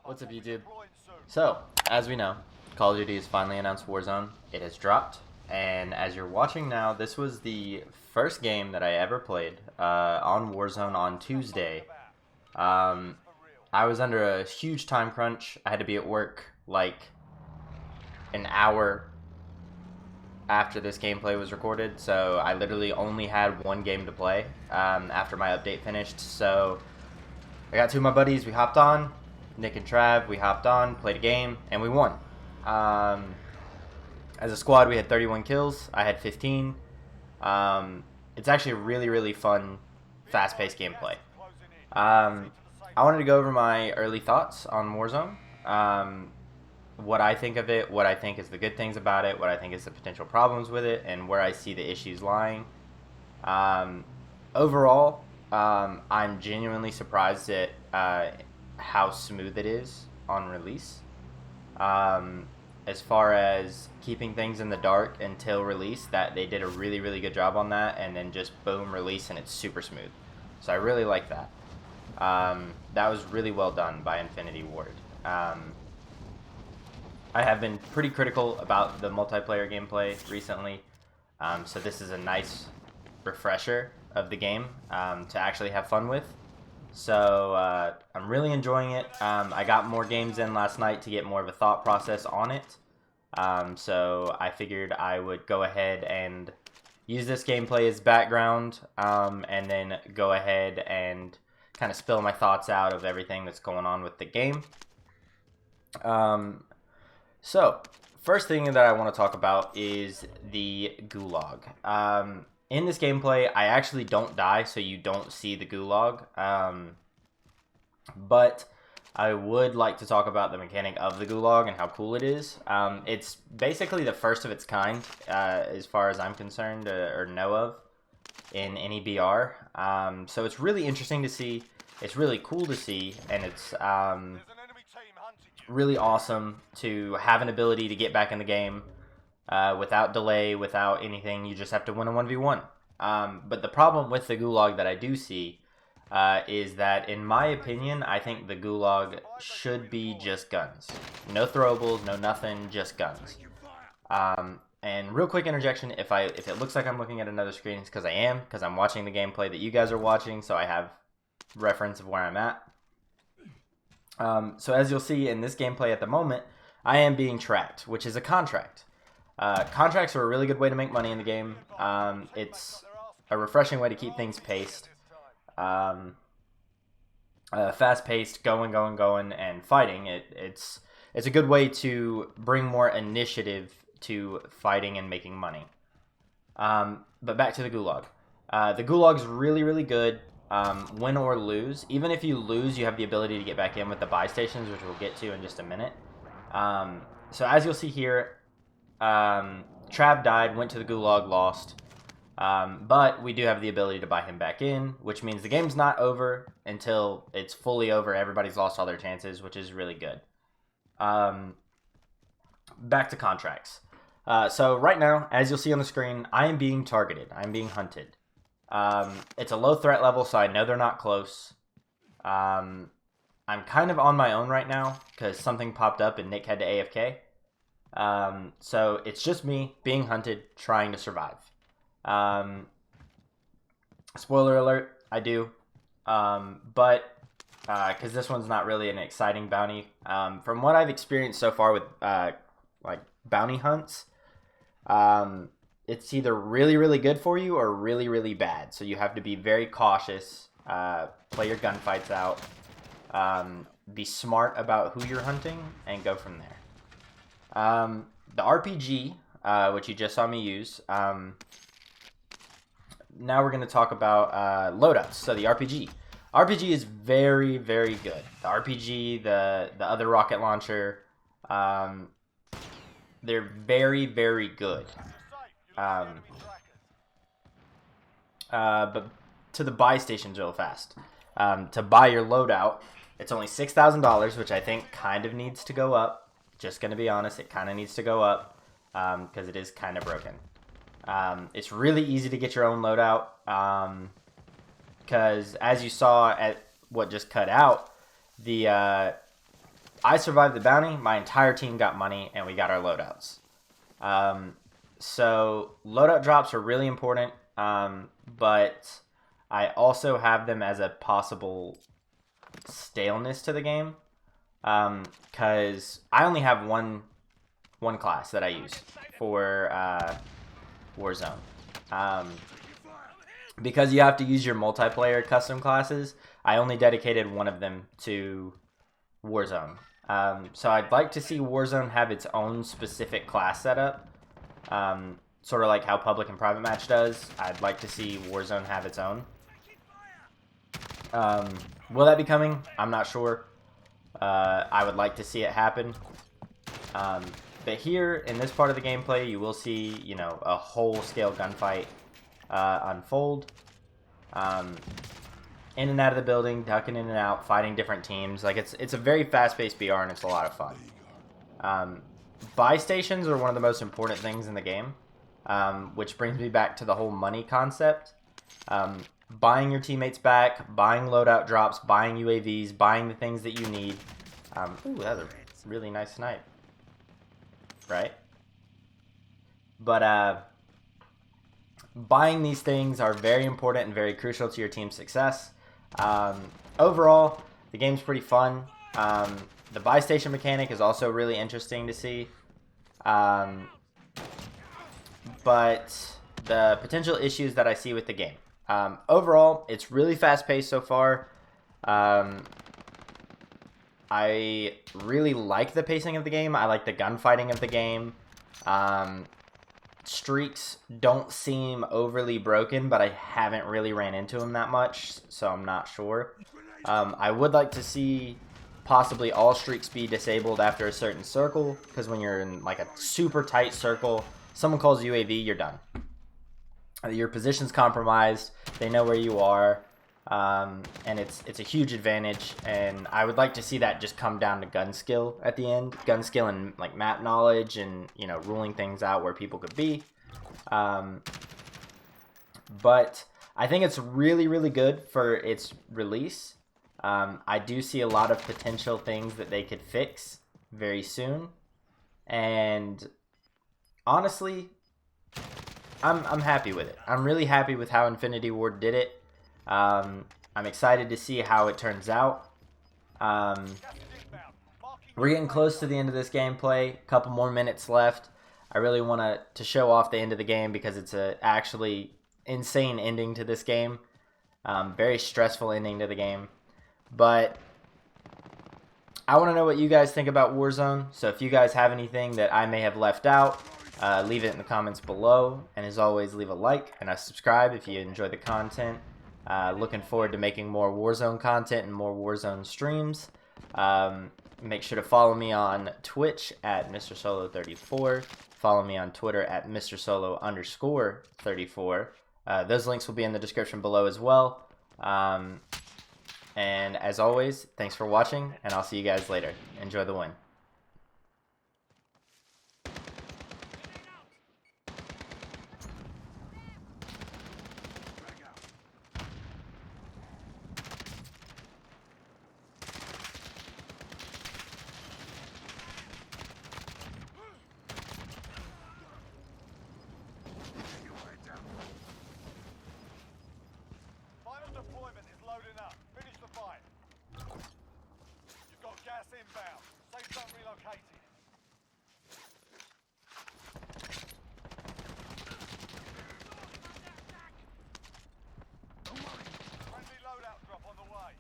What's up, YouTube? So, as we know, Call of Duty has finally announced Warzone. It has dropped, and as you're watching now, this was the first game that I ever played on Warzone on Tuesday. I was under a huge time crunch. I had to be at work like an hour after this gameplay was recorded, so I literally only had one game to play after my update finished. So I got two of my buddies, we hopped on, Nick and Trav, we hopped on, played a game, and we won. As a squad, we had 31 kills, I had 15. It's actually a really, really fun, fast-paced gameplay. I wanted to go over my early thoughts on Warzone, what I think of it, what I think is the good things about it, what I think is the potential problems with it, and where I see the issues lying. Overall, I'm genuinely surprised at how smooth it is on release. As far as keeping things in the dark until release, that they did a really, really good job on that, and then just boom, release, and it's super smooth. So I really like that. That was really well done by Infinity Ward. I have been pretty critical about the multiplayer gameplay recently, so this is a nice refresher of the game to actually have fun with. So I'm really enjoying it. I got more games in last night to get more of a thought process on it. So I figured I would go ahead and use this gameplay as background, and then go ahead and kind of spill my thoughts out of everything that's going on with the game. So, first thing that I want to talk about is the gulag. In this gameplay, I actually don't die, so you don't see the gulag. But I would like to talk about the mechanic of the gulag and how cool it is. It's basically the first of its kind, as far as I'm concerned, or know of, in any BR. So it's really interesting to see. It's really cool to see, and it's really awesome to have an ability to get back in the game without delay, without anything. You just have to win a 1v1. But the problem with the gulag that I do see is that, in my opinion, I think the gulag should be just guns. No throwables, no nothing, just guns. And real quick interjection, if it looks like I'm looking at another screen, it's because I am, because I'm watching the gameplay that you guys are watching, so I have reference of where I'm at. So as you'll see in this gameplay at the moment, I am being tracked, which is a contract. Contracts are a really good way to make money in the game. It's a refreshing way to keep things paced. Fast-paced, going, and fighting. It's a good way to bring more initiative to fighting and making money. But back to the gulag. The gulag's really, really good. Win or lose. Even if you lose, you have the ability to get back in with the buy stations, which we'll get to in just a minute. So as you'll see here, Trav died, went to the gulag, lost. But we do have the ability to buy him back in, which means the game's not over until it's fully over. Everybody's lost all their chances, which is really good. Back to contracts. So right now, as you'll see on the screen, I am being targeted. I'm being hunted. It's a low threat level, so I know they're not close. I'm kind of on my own right now because something popped up and Nick had to AFK. So it's just me being hunted, trying to survive. Spoiler alert, I do. But because this one's not really an exciting bounty. From what I've experienced so far with like bounty hunts, it's either really, really good for you or really, really bad. So you have to be very cautious, play your gunfights out, be smart about who you're hunting, and go from there. The RPG, which you just saw me use, now we're going to talk about loadouts. So the RPG. RPG is very, very good. The RPG, the other rocket launcher, they're very, very good. But to the buy stations real fast. To buy your loadout, it's only $6,000, which I think kind of needs to go up. Just going to be honest, it kind of needs to go up because it is kind of broken. It's really easy to get your own loadout because as you saw at what just cut out, the I survived the bounty. My entire team got money, and we got our loadouts. So loadout drops are really important, but I also have them as a possible staleness to the game, because I only have one class that I use for Warzone. Because you have to use your multiplayer custom classes, I only dedicated one of them to Warzone. So I'd like to see Warzone have its own specific class setup, sort of like how public and private match does. I'd like to see Warzone have its own. Will that be coming? I'm not sure. I would like to see it happen. But here, in this part of the gameplay, you will see, you know, a whole-scale gunfight unfold. In and out of the building, ducking in and out, fighting different teams. Like, it's a very fast-paced BR, and it's a lot of fun. Buy stations are one of the most important things in the game, which brings me back to the whole money concept. Buying your teammates back, buying loadout drops, buying UAVs, buying the things that you need. Ooh, that was a really nice snipe. Right? But, buying these things are very important and very crucial to your team's success. Overall, the game's pretty fun. The buy station mechanic is also really interesting to see. But the potential issues that I see with the game. Overall, it's really fast-paced so far. I really like the pacing of the game. I like the gunfighting of the game. Streaks don't seem overly broken, but I haven't really ran into them that much, so I'm not sure. I would like to see possibly all streaks be disabled after a certain circle, because when you're in like a super tight circle, someone calls UAV, you're done. Your position's compromised, they know where you are, and it's a huge advantage, and I would like to see that just come down to gun skill at the end. Gun skill and like map knowledge and, you know, ruling things out where people could be. But I think it's really, really good for its release. I do see a lot of potential things that they could fix very soon, and honestly, I'm happy with it. I'm really happy with how Infinity Ward did it. I'm excited to see how it turns out. We're getting close to the end of this gameplay. A couple more minutes left. I really want to show off the end of the game because it's a actually insane ending to this game. Very stressful ending to the game. But I want to know what you guys think about Warzone. So if you guys have anything that I may have left out, leave it in the comments below. And as always, leave a like and a subscribe if you enjoy the content. Looking forward to making more Warzone content and more Warzone streams. Make sure to follow me on Twitch at MrSolo34. Follow me on Twitter at MrSolo_34. Those links will be in the description below as well. And as always, thanks for watching, and I'll see you guys later. Enjoy the win. Deployment is loading up. Finish the fight. You've got gas inbound. Safe zone relocated. Friendly loadout drop on the way.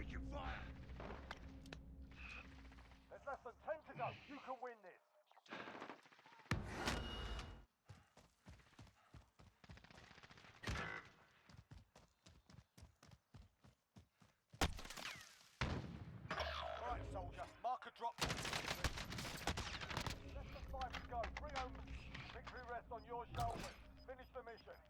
taking fire! There's less than 10 to go. You can win this. Alright, soldier. Mark a drop. Less than 5 to go. Bring home. Victory rests on your shoulders. Finish the mission.